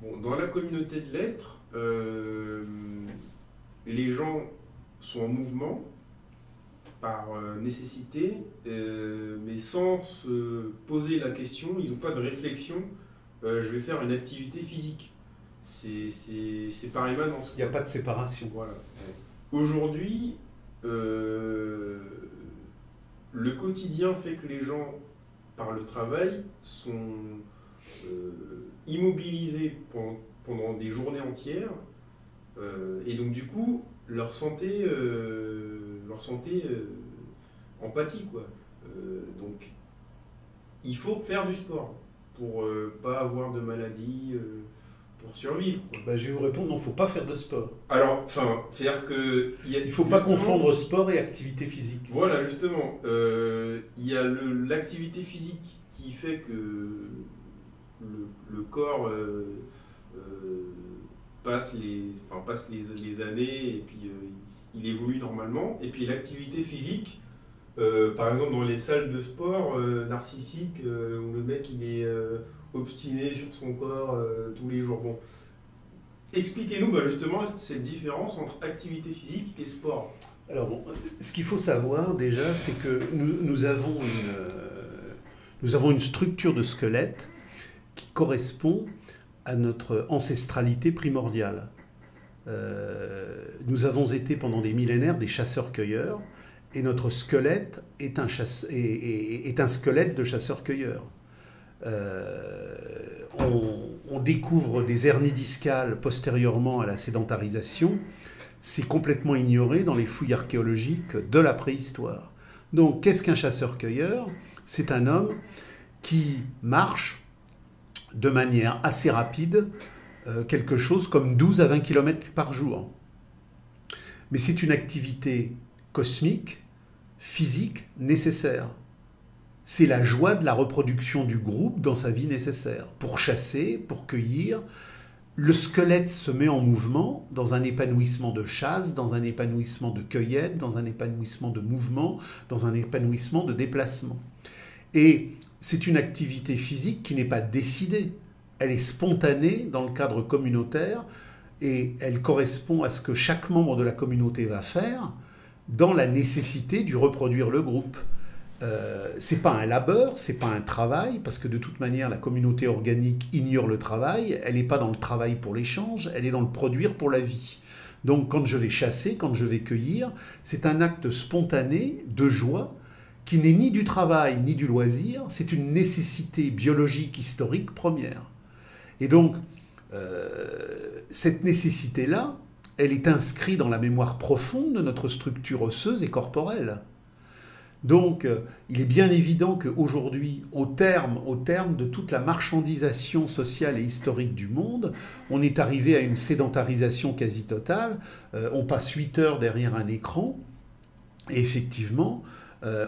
Bon, dans la communauté de l'être, les gens sont en mouvement par nécessité, mais sans se poser la question, ils n'ont pas de réflexion, je vais faire une activité physique. C'est par émanence. Il n'y a pas de séparation. Voilà. Aujourd'hui, le quotidien fait que les gens, par le travail, sont immobilisés pendant des journées entières, et donc du coup, leur santé empathie, quoi. Donc, il faut faire du sport pour pas avoir de maladie, pour survivre, quoi. Bah, je vais vous répondre, non, il ne faut pas faire de sport. Alors, enfin, c'est-à-dire que... Il ne faut pas confondre sport et activité physique. Voilà, justement. Il y a l'activité physique qui fait que le corps passe les années et puis il évolue normalement. Et puis l'activité physique, par exemple dans les salles de sport narcissiques, où le mec il est obstiné sur son corps tous les jours. Bon. Expliquez-nous justement cette différence entre activité physique et sport. Alors, bon, ce qu'il faut savoir déjà, c'est que nous avons une structure de squelette qui correspond à notre ancestralité primordiale. Nous avons été pendant des millénaires des chasseurs-cueilleurs, et notre squelette est un squelette de chasseurs-cueilleurs. On découvre des hernies discales postérieurement à la sédentarisation. C'est complètement ignoré dans les fouilles archéologiques de la préhistoire. Donc, qu'est-ce qu'un chasseur-cueilleur? C'est un homme qui marche de manière assez rapide, quelque chose comme 12 à 20 km par jour. Mais c'est une activité cosmique, physique, nécessaire. C'est la joie de la reproduction du groupe dans sa vie nécessaire. Pour chasser, pour cueillir, le squelette se met en mouvement dans un épanouissement de chasse, dans un épanouissement de cueillette, dans un épanouissement de mouvement, dans un épanouissement de déplacement. Et c'est une activité physique qui n'est pas décidée. Elle est spontanée dans le cadre communautaire et elle correspond à ce que chaque membre de la communauté va faire dans la nécessité du reproduire le groupe. C'est pas un labeur, c'est pas un travail, parce que de toute manière, la communauté organique ignore le travail, elle n'est pas dans le travail pour l'échange, elle est dans le produire pour la vie. Donc quand je vais chasser, quand je vais cueillir, c'est un acte spontané de joie qui n'est ni du travail ni du loisir, c'est une nécessité biologique historique première. Et donc, cette nécessité-là, elle est inscrite dans la mémoire profonde de notre structure osseuse et corporelle. Donc, il est bien évident qu'aujourd'hui, au terme de toute la marchandisation sociale et historique du monde, on est arrivé à une sédentarisation quasi totale. On passe 8 heures derrière un écran. Et effectivement,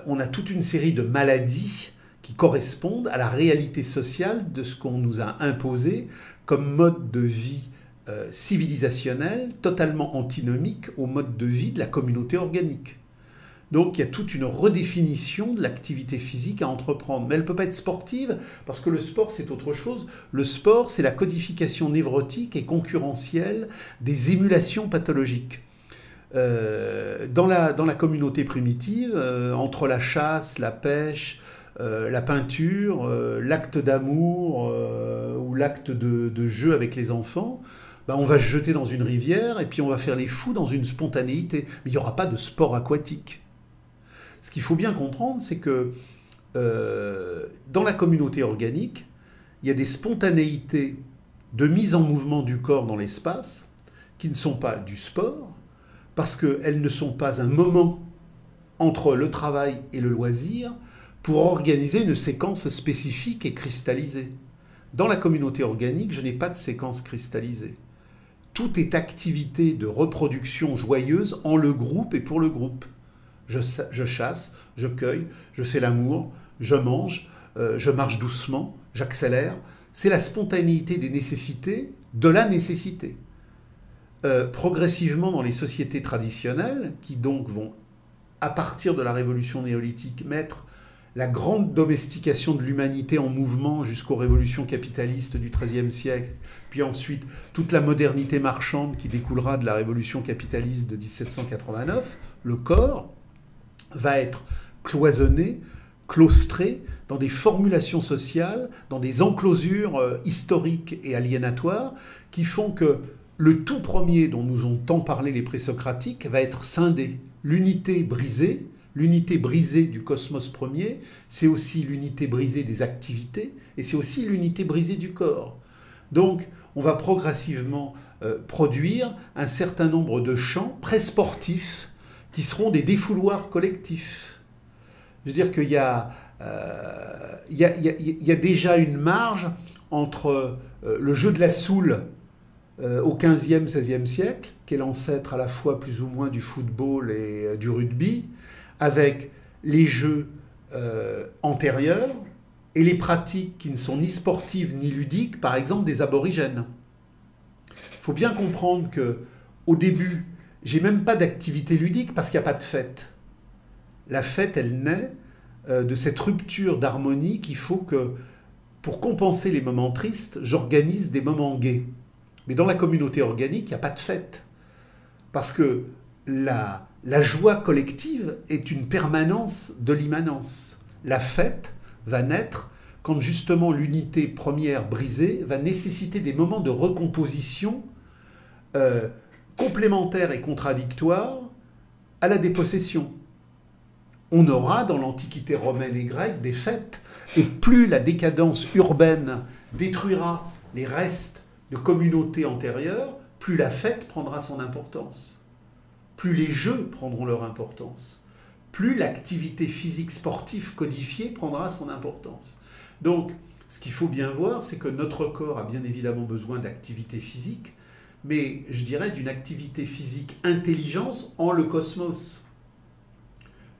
on a toute une série de maladies qui correspondent à la réalité sociale de ce qu'on nous a imposé comme mode de vie civilisationnel, totalement antinomique au mode de vie de la communauté organique. Donc il y a toute une redéfinition de l'activité physique à entreprendre. Mais elle ne peut pas être sportive, parce que le sport, c'est autre chose. Le sport, c'est la codification névrotique et concurrentielle des émulations pathologiques. Dans la communauté primitive, entre la chasse, la pêche, la peinture, l'acte d'amour ou l'acte de jeu avec les enfants, on va se jeter dans une rivière et puis on va faire les fous dans une spontanéité. Mais il n'y aura pas de sport aquatique. Ce qu'il faut bien comprendre, c'est que dans la communauté organique, il y a des spontanéités de mise en mouvement du corps dans l'espace qui ne sont pas du sport, parce qu'elles ne sont pas un moment entre le travail et le loisir pour organiser une séquence spécifique et cristallisée. Dans la communauté organique, je n'ai pas de séquence cristallisée. Tout est activité de reproduction joyeuse en le groupe et pour le groupe. Je chasse, je cueille, je fais l'amour, je mange, je marche doucement, j'accélère. C'est la spontanéité des nécessités de la nécessité. Progressivement dans les sociétés traditionnelles, qui donc vont, à partir de la révolution néolithique, mettre la grande domestication de l'humanité en mouvement jusqu'aux révolutions capitalistes du XIIIe siècle, puis ensuite toute la modernité marchande qui découlera de la révolution capitaliste de 1789, le corps va être cloisonné, claustré dans des formulations sociales, dans des enclosures historiques et aliénatoires qui font que le tout premier dont nous ont tant parlé les présocratiques va être scindé. L'unité brisée du cosmos premier, c'est aussi l'unité brisée des activités et c'est aussi l'unité brisée du corps. Donc, on va progressivement produire un certain nombre de champs pré-sportifs qui seront des défouloirs collectifs. Je veux dire qu'il y a déjà une marge entre le jeu de la soule au XVe, XVIe siècle, qui est l'ancêtre à la fois plus ou moins du football et du rugby, avec les jeux antérieurs et les pratiques qui ne sont ni sportives ni ludiques, par exemple des aborigènes. Il faut bien comprendre qu'au début, j'ai même pas d'activité ludique parce qu'il n'y a pas de fête. La fête, elle naît de cette rupture d'harmonie qu'il faut que, pour compenser les moments tristes, j'organise des moments gais. Mais dans la communauté organique, il n'y a pas de fête. Parce que la joie collective est une permanence de l'immanence. La fête va naître quand justement l'unité première brisée va nécessiter des moments de recomposition complémentaires et contradictoires à la dépossession. On aura dans l'Antiquité romaine et grecque des fêtes, et plus la décadence urbaine détruira les restes de communautés antérieures, plus la fête prendra son importance, plus les jeux prendront leur importance, plus l'activité physique sportive codifiée prendra son importance. Donc, ce qu'il faut bien voir, c'est que notre corps a bien évidemment besoin d'activité physique, mais je dirais d'une activité physique intelligence en le cosmos.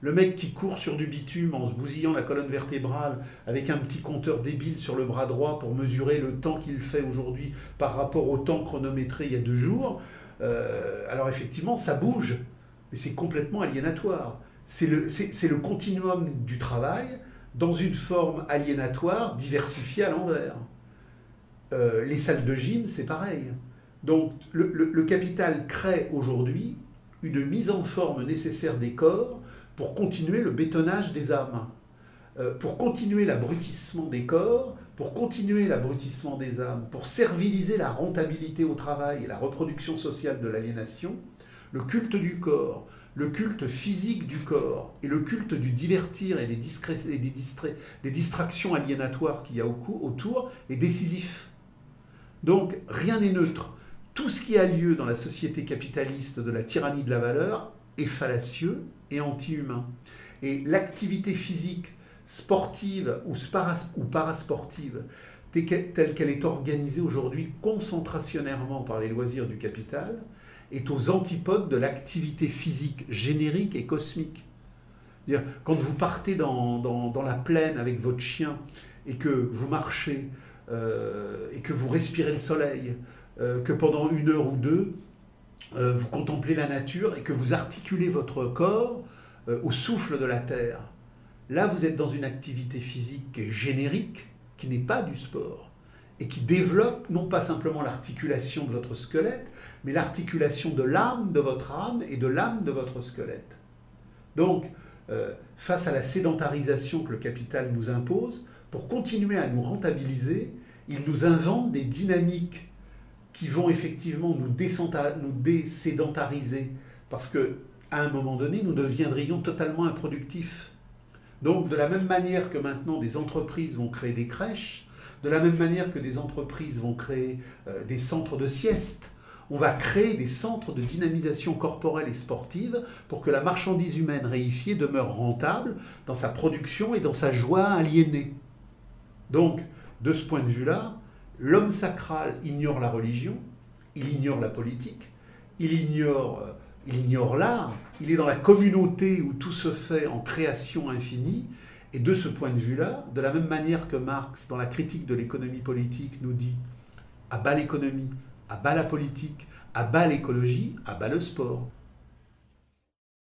Le mec qui court sur du bitume en se bousillant la colonne vertébrale avec un petit compteur débile sur le bras droit pour mesurer le temps qu'il fait aujourd'hui par rapport au temps chronométré il y a 2 jours, alors effectivement, ça bouge, mais c'est complètement aliénatoire. C'est le continuum du travail dans une forme aliénatoire diversifiée à l'envers. Les salles de gym, c'est pareil. Donc le capital crée aujourd'hui une mise en forme nécessaire des corps pour continuer le bétonnage des âmes, pour continuer l'abrutissement des corps, pour continuer l'abrutissement des âmes, pour serviliser la rentabilité au travail et la reproduction sociale de l'aliénation, le culte du corps, le culte physique du corps et le culte du divertir et des distractions aliénatoires qu'il y a autour est décisif. Donc rien n'est neutre. Tout ce qui a lieu dans la société capitaliste de la tyrannie de la valeur est fallacieux et anti-humain. Et l'activité physique sportive ou parasportive, telle qu'elle est organisée aujourd'hui concentrationnairement par les loisirs du capital, est aux antipodes de l'activité physique générique et cosmique. Quand vous partez dans la plaine avec votre chien et que vous marchez et que vous respirez le soleil, que pendant 1 heure ou 2, vous contemplez la nature et que vous articulez votre corps au souffle de la terre. Là, vous êtes dans une activité physique qui est générique, qui n'est pas du sport, et qui développe non pas simplement l'articulation de votre squelette, mais l'articulation de l'âme de votre âme et de l'âme de votre squelette. Donc, face à la sédentarisation que le capital nous impose, pour continuer à nous rentabiliser, il nous invente des dynamiques qui vont effectivement nous désédentariser, parce qu'à un moment donné, nous deviendrions totalement improductifs. Donc, de la même manière que maintenant des entreprises vont créer des crèches, de la même manière que des entreprises vont créer des centres de sieste, on va créer des centres de dynamisation corporelle et sportive pour que la marchandise humaine réifiée demeure rentable dans sa production et dans sa joie aliénée. Donc, de ce point de vue-là, l'homme sacral ignore la religion, il ignore la politique, il ignore l'art, il est dans la communauté où tout se fait en création infinie, et de ce point de vue-là, de la même manière que Marx, dans la critique de l'économie politique, nous dit « à bas l'économie, à bas la politique, à bas l'écologie, à bas le sport ».